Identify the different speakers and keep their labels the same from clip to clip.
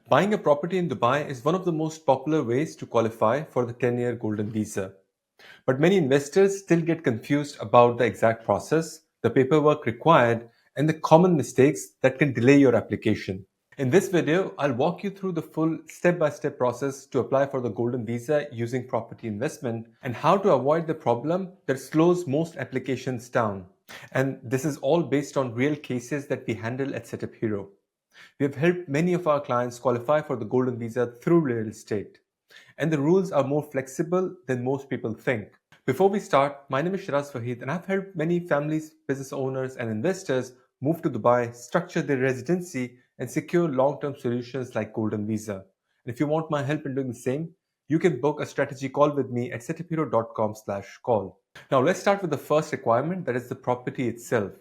Speaker 1: Buying a property in Dubai is one of the most popular ways to qualify for the 10-year golden visa. But many investors still get confused about the exact process, the paperwork required, and the common mistakes that can delay your application. In this video, I'll walk you through the full step-by-step process to apply for the golden visa using property investment and how to avoid the problem that slows most applications down. And this is all based on real cases that we handle at Setup Hero. We have helped many of our clients qualify for the golden visa through real estate. And the rules are more flexible than most people think. Before we start, my name is Shiraz Fahid, and I've helped many families, business owners, and investors move to Dubai, structure their residency, and secure long-term solutions like golden visa. And if you want my help in doing the same, you can book a strategy call with me at setuphero.com/call. Now let's start with the first requirement, that is the property itself.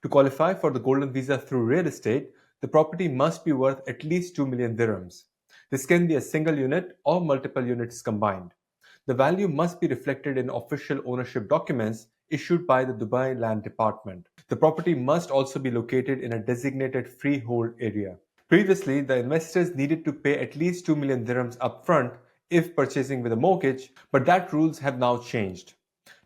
Speaker 1: To qualify for the golden visa through real estate, the property must be worth at least 2 million dirhams. This can be a single unit or multiple units combined. The value must be reflected in official ownership documents issued by the Dubai Land Department. The property must also be located in a designated freehold area. Previously, the investors needed to pay at least 2 million dirhams upfront if purchasing with a mortgage, but that rules have now changed.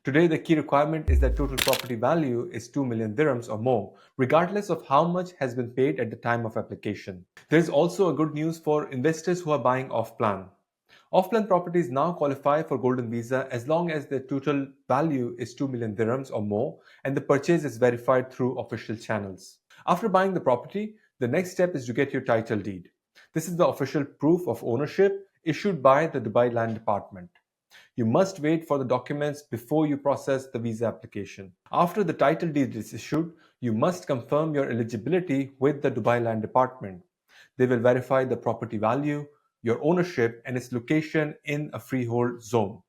Speaker 1: Today, the key requirement is that total property value is 2 million dirhams or more, regardless of how much has been paid at the time of application. There is also a good news for investors who are buying off-plan. Off-plan properties now qualify for golden visa as long as their total value is 2 million dirhams or more and the purchase is verified through official channels. After buying the property, the next step is to get your title deed. This is the official proof of ownership issued by the Dubai Land Department. You must wait for the documents before you process the visa application. After the title deed is issued, you must confirm your eligibility with the Dubai Land Department. They will verify the property value, your ownership, and its location in a freehold zone.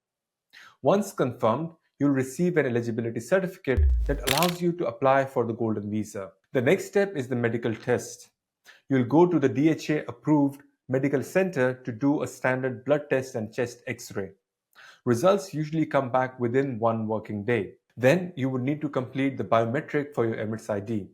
Speaker 1: Once confirmed, you'll receive an eligibility certificate that allows you to apply for the golden visa. The next step is the medical test. You'll go to the DHA approved medical center to do a standard blood test and chest x-ray. Results usually come back within one working day. Then you would need to complete the biometric for your Emirates ID.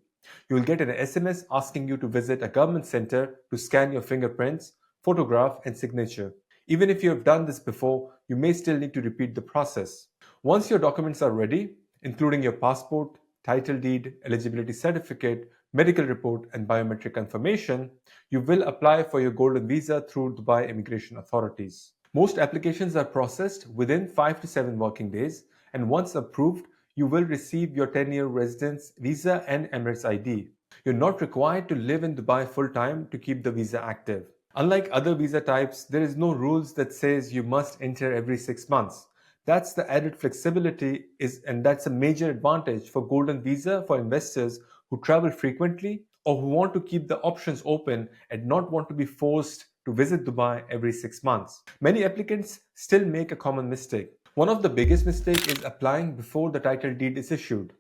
Speaker 1: You will get an SMS asking you to visit a government center to scan your fingerprints, photograph, and signature. Even if you have done this before, you may still need to repeat the process. Once your documents are ready, including your passport, title deed, eligibility certificate, medical report, and biometric confirmation, you will apply for your golden visa through Dubai immigration authorities. Most applications are processed within 5 to 7 working days, and once approved, you will receive your 10-year residence visa and Emirates ID. You're not required to live in Dubai full-time to keep the visa active. Unlike other visa types, there is no rules that says you must enter every 6 months. That's the added flexibility and that's a major advantage for golden visa for investors who travel frequently or who want to keep the options open and not want to be forced to visit Dubai every 6 months. Many applicants still make a common mistake. One of the biggest mistakes is applying before the title deed is issued.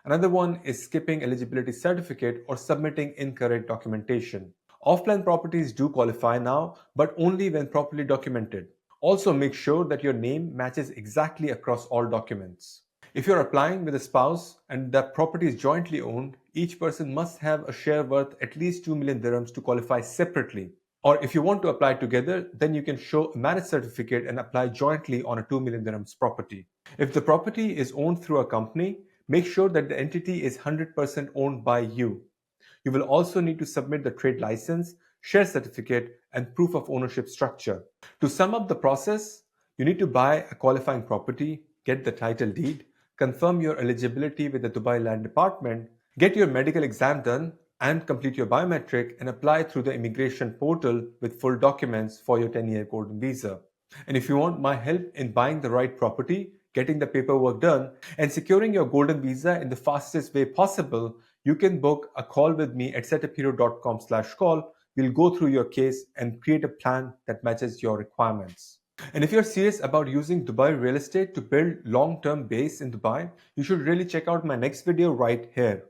Speaker 1: Another one is skipping eligibility certificate or submitting incorrect documentation. Off-plan properties do qualify now, but only when properly documented. Also, make sure that your name matches exactly across all documents. If you're applying with a spouse and that property is jointly owned, each person must have a share worth at least 2 million dirhams to qualify separately. Or if you want to apply together, then you can show a marriage certificate and apply jointly on a 2 million dirhams property. If the property is owned through a company, make sure that the entity is 100% owned by you. You will also need to submit the trade license, share certificate, and proof of ownership structure. To sum up the process, you need to buy a qualifying property, get the title deed, confirm your eligibility with the Dubai Land Department, get your medical exam done, and complete your biometric and apply through the immigration portal with full documents for your 10-year golden visa. And if you want my help in buying the right property, getting the paperwork done, and securing your golden visa in the fastest way possible, you can book a call with me at setuphero.com/call. We'll go through your case and create a plan that matches your requirements. And if you're serious about using Dubai real estate to build long-term base in Dubai, you should really check out my next video right here.